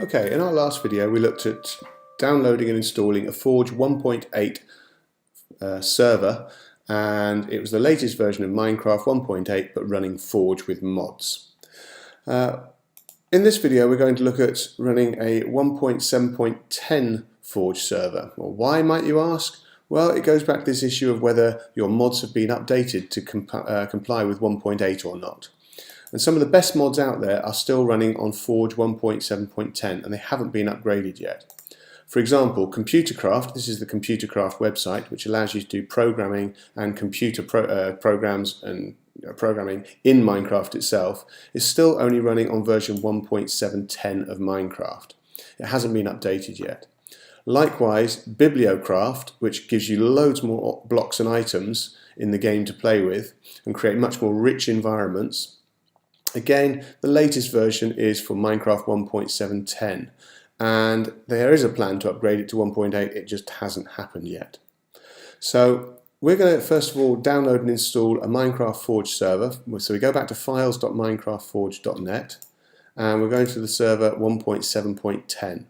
Okay, in our last video we looked at downloading and installing a Forge 1.8 server, and it was the latest version of Minecraft 1.8 but running Forge with mods. In this video we're going to look at running a 1.7.10 Forge server. Well, why, might you ask? Well, it goes back to this issue of whether your mods have been updated to comply with 1.8 or not. And some of the best mods out there are still running on Forge 1.7.10 and they haven't been upgraded yet. For example, Bibliocraft, this is the Bibliocraft website, which allows you to do programming and computer programs and programming in Minecraft itself, is still only running on version 1.7.10 of Minecraft. It hasn't been updated yet. Likewise, Bibliocraft, which gives you loads more blocks and items in the game to play with and create much more rich environments. Again, the latest version is for Minecraft 1.7.10, and there is a plan to upgrade it to 1.8, it just hasn't happened yet. So we're going to first of all download and install a Minecraft Forge server. So we go back to files.minecraftforge.net and we're going to the server 1.7.10.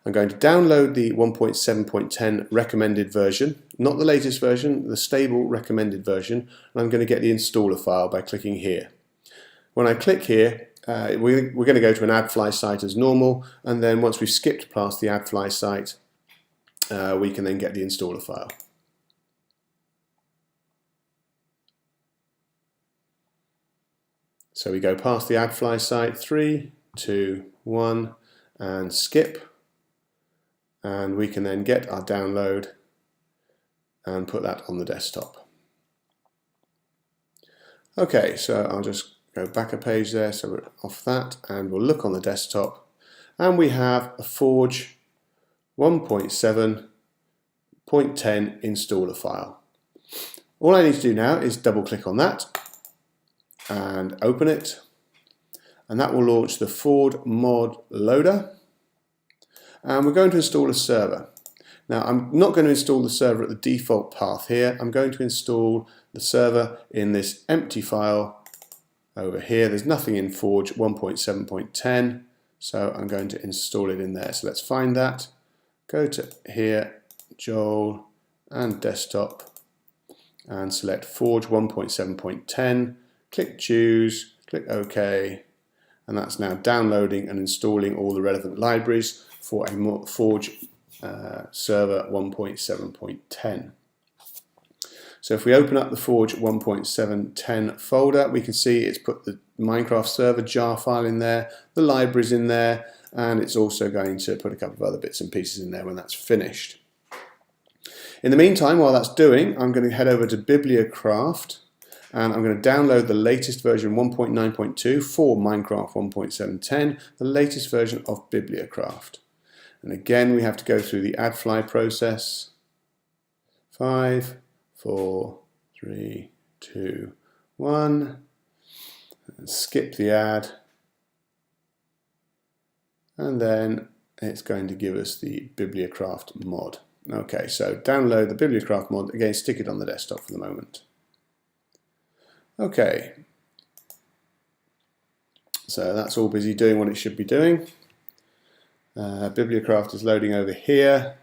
I'm going to download the 1.7.10 recommended version, not the latest version, the stable recommended version, and I'm going to get the installer file by clicking here. When I click here, we're going to go to an AdFly site as normal, and then once we've skipped past the AdFly site, we can then get the installer file. So we go past the AdFly site, 3, 2, 1, and skip, and we can then get our download and put that on the desktop. Okay, so I'll just go back a page there, so we're off that, and we'll look on the desktop, and we have a Forge 1.7.10 installer file. All I need to do now is double click on that and open it, and that will launch the Forge mod loader, and we're going to install a server. Now, I'm not going to install the server at the default path here. I'm going to install the server in this empty file over here. There's nothing in Forge 1.7.10, so I'm going to install it in there. So let's find that. Go to here, Joel, and desktop, and select Forge 1.7.10. Click choose, click OK, and that's now downloading and installing all the relevant libraries for a Forge server 1.7.10. So if we open up the Forge 1.7.10 folder, we can see it's put the Minecraft server jar file in there, the libraries in there, and it's also going to put a couple of other bits and pieces in there when that's finished. In the meantime, while that's doing, I'm going to head over to Bibliocraft, and I'm going to download the latest version 1.9.2 for Minecraft 1.7.10, the latest version of Bibliocraft. And again, we have to go through the AdFly process. 5, 4, 3, 2, 1, and skip the ad, and then it's going to give us the Bibliocraft mod. Okay, so download the Bibliocraft mod, again stick it on the desktop for the moment. Okay, so that's all busy doing what it should be doing. Bibliocraft is loading over here,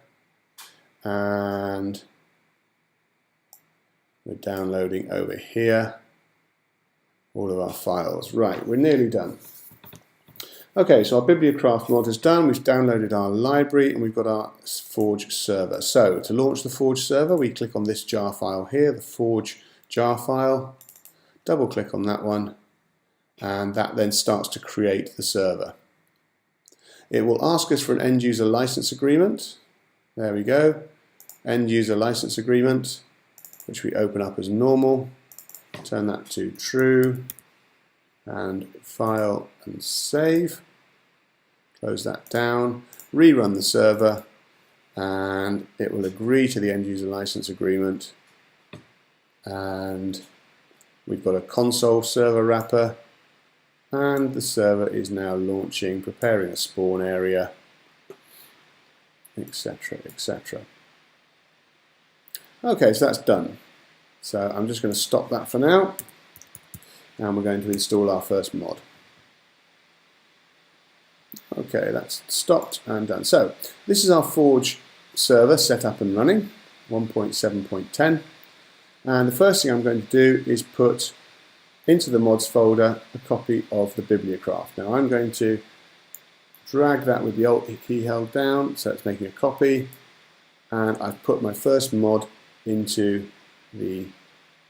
and we're downloading over here all of our files. Right, we're nearly done. Okay, so our Bibliocraft mod is done. We've downloaded our library and we've got our Forge server. So to launch the Forge server, we click on this jar file here, the Forge jar file. Double click on that one, and that then starts to create the server. It will ask us for an end user license agreement. There we go, end user license agreement, which we open up as normal, turn that to true, and file and save. Close that down, rerun the server, and it will agree to the end user license agreement, and we've got a console server wrapper, and the server is now launching, preparing a spawn area, etc, etc. Okay, so that's done. So I'm just going to stop that for now, and we're going to install our first mod. Okay, that's stopped and done. So this is our Forge server set up and running, 1.7.10. And the first thing I'm going to do is put into the mods folder a copy of the Bibliocraft. Now I'm going to drag that with the Alt key held down, so it's making a copy, and I've put my first mod into the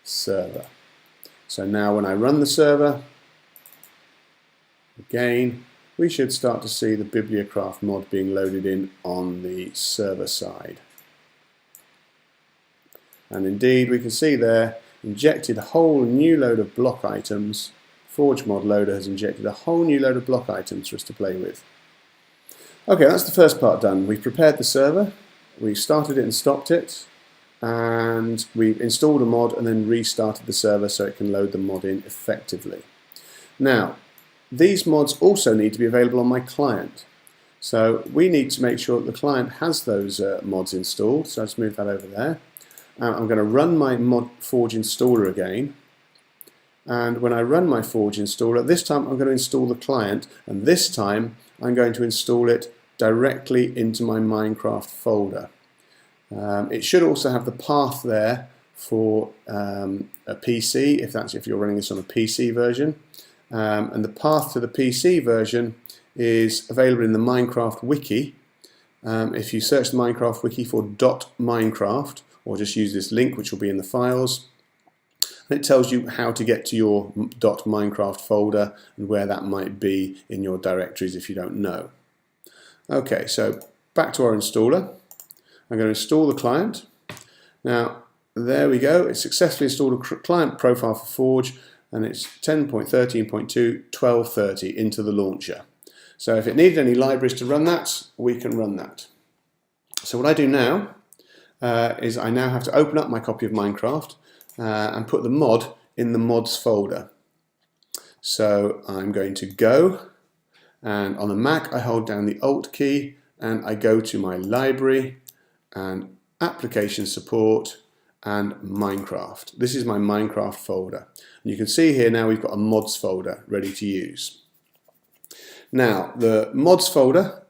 server. So now when I run the server, again, we should start to see the Bibliocraft mod being loaded in on the server side. And indeed, we can see there, injected a whole new load of block items. Forge mod loader has injected a whole new load of block items for us to play with. Okay, that's the first part done. We've prepared the server, we started it and stopped it, and we've installed a mod and then restarted the server so it can load the mod in effectively. Now, these mods also need to be available on my client. So we need to make sure that the client has those mods installed. So let's move that over there. I'm going to run my Forge installer again, and when I run my Forge installer, this time I'm going to install the client, and this time I'm going to install it directly into my Minecraft folder. It should also have the path there for a PC, if you're running this on a PC version, and the path to the PC version is available in the Minecraft wiki. If you search the Minecraft wiki for .minecraft, or just use this link which will be in the files, and it tells you how to get to your .minecraft folder and where that might be in your directories if you don't know. Okay, so back to our installer. I'm going to install the client. Now there we go, it's successfully installed a client profile for Forge, and it's 10.13.2 1230 into the launcher. So if it needed any libraries to run that, we can run that. So what I do now is I now have to open up my copy of Minecraft and put the mod in the mods folder. So I'm going to go, and on a Mac I hold down the Alt key and I go to my library and application support and Minecraft. This is my Minecraft folder. And you can see here now we've got a mods folder ready to use. Now the mods folder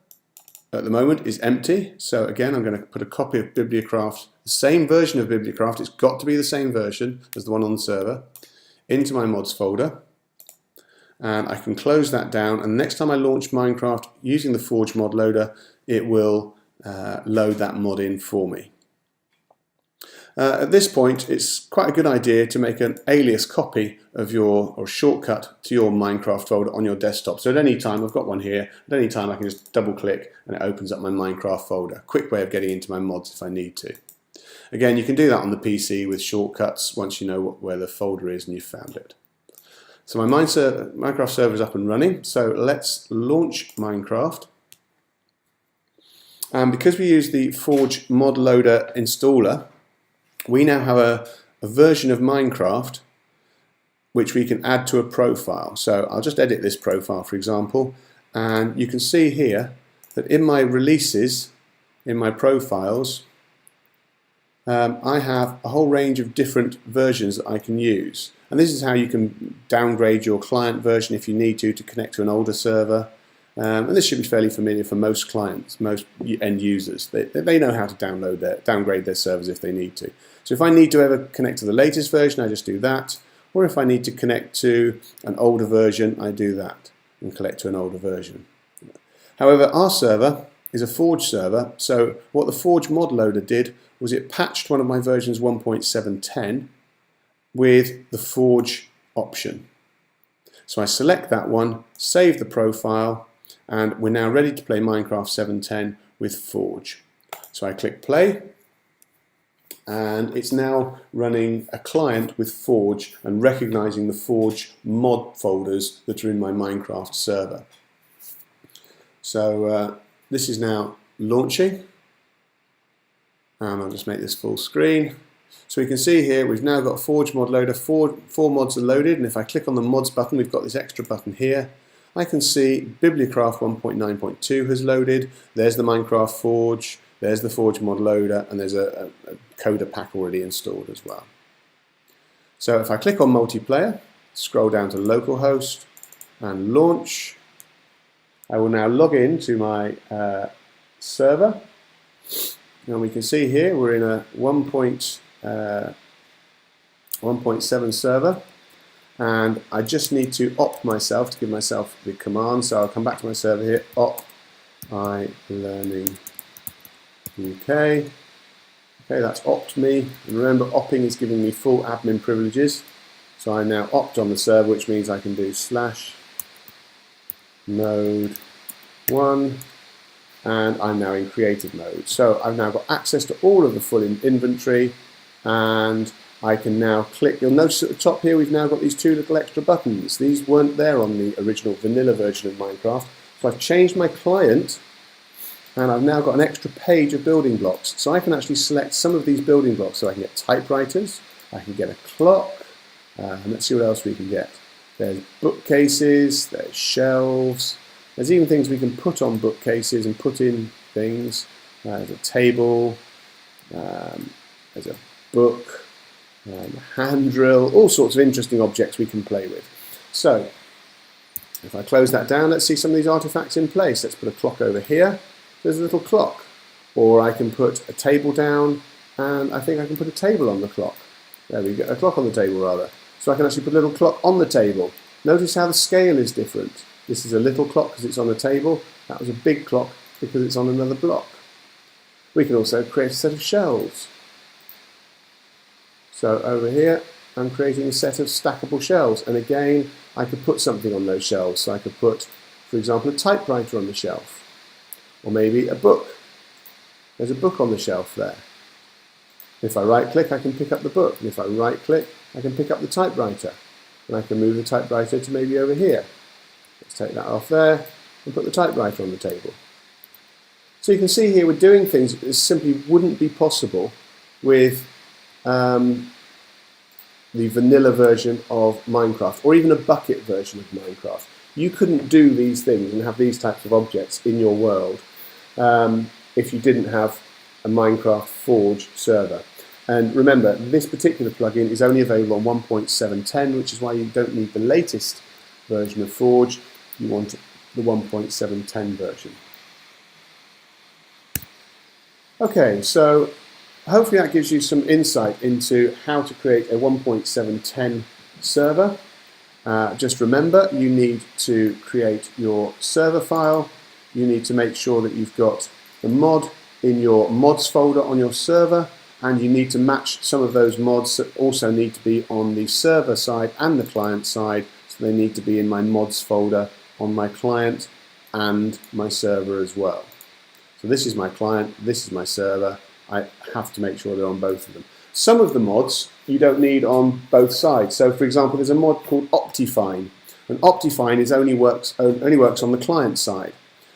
at the moment is empty, so again I'm going to put a copy of Bibliocraft, the same version of Bibliocraft, it's got to be the same version as the one on the server, into my mods folder, and I can close that down, and next time I launch Minecraft using the Forge mod loader, it will load that mod in for me. At this point it's quite a good idea to make an alias copy of or shortcut to your Minecraft folder on your desktop. So at any time, I've got one here, at any time I can just double click and it opens up my Minecraft folder. Quick way of getting into my mods if I need to. Again, you can do that on the PC with shortcuts once you know where the folder is and you've found it. So my Minecraft server is up and running, so let's launch Minecraft. And because we use the Forge mod loader installer, we now have a version of Minecraft which we can add to a profile. So I'll just edit this profile, for example, and you can see here that in my releases, in my profiles, I have a whole range of different versions that I can use. And this is how you can downgrade your client version if you need to connect to an older server. And this should be fairly familiar for most clients, most end users. They know how to downgrade their servers if they need to. So if I need to ever connect to the latest version, I just do that. Or if I need to connect to an older version, I do that and connect to an older version. However, our server is a Forge server, so what the Forge mod loader did was it patched one of my versions 1.710 with the Forge option. So I select that one, save the profile, and we're now ready to play Minecraft 7.10 with Forge. So I click play, and it's now running a client with Forge and recognizing the Forge mod folders that are in my Minecraft server. So this is now launching, and I'll just make this full screen. So we can see here we've now got Forge mod loader, four mods are loaded, and if I click on the mods button, we've got this extra button here. I can see Bibliocraft 1.9.2 has loaded, there's the Minecraft Forge, there's the Forge mod loader, and there's a coder pack already installed as well. So if I click on multiplayer, scroll down to localhost and launch, I will now log in to my server, and we can see here we're in a 1.7 server, and I just need to opt myself to give myself the command. So I'll come back to my server here, opt iLearning UK. Okay, that's opt me, and remember opping is giving me full admin privileges. So I now opt on the server, which means I can do /node1, and I'm now in creative mode. So I've now got access to all of the full inventory, and I can now click. You'll notice at the top here we've now got these two little extra buttons. These weren't there on the original vanilla version of Minecraft. So I've changed my client, and I've now got an extra page of building blocks. So I can actually select some of these building blocks. So I can get typewriters, I can get a clock, and let's see what else we can get. There's bookcases, there's shelves, there's even things we can put on bookcases and put in things. There's a table, there's a book, a hand drill, all sorts of interesting objects we can play with. So if I close that down, let's see some of these artifacts in place. Let's put a clock over here. There's a little clock. Or I can put a table down, and I think I can put a table on the clock. There we go, a clock on the table rather. So I can actually put a little clock on the table. Notice how the scale is different. This is a little clock because it's on a table. That was a big clock because it's on another block. We can also create a set of shelves. So over here, I'm creating a set of stackable shelves. And again, I could put something on those shelves. So I could put, for example, a typewriter on the shelf. Or maybe a book. There's a book on the shelf there. If I right click, I can pick up the book. And if I right click, I can pick up the typewriter. And I can move the typewriter to maybe over here. Let's take that off there and put the typewriter on the table. So you can see here we're doing things that simply wouldn't be possible with the vanilla version of Minecraft, or even a bucket version of Minecraft. You couldn't do these things and have these types of objects in your world if you didn't have a Minecraft Forge server. And remember, this particular plugin is only available on 1.7.10, which is why you don't need the latest version of Forge. You want the 1.7.10 version. Okay, so hopefully that gives you some insight into how to create a 1.7.10 server. Just remember, you need to create your server file. You need to make sure that you've got the mod in your mods folder on your server, and you need to match some of those mods that also need to be on the server side and the client side. So they need to be in my mods folder on my client and my server as well. So this is my client, this is my server. I have to make sure they're on both of them. Some of the mods you don't need on both sides. So for example, there's a mod called Optifine. And Optifine only works on the client side.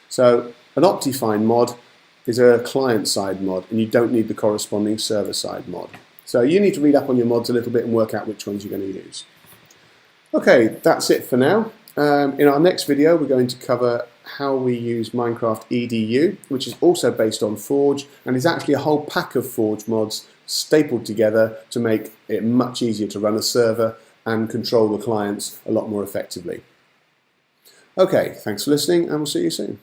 So an Optifine mod is a client-side mod, and you don't need the corresponding server-side mod. So you need to read up on your mods a little bit and work out which ones you're going to use. Okay, that's it for now. In our next video, we're going to cover how we use Minecraft EDU, which is also based on Forge, and is actually a whole pack of Forge mods stapled together to make it much easier to run a server and control the clients a lot more effectively. Okay, thanks for listening, and we'll see you soon.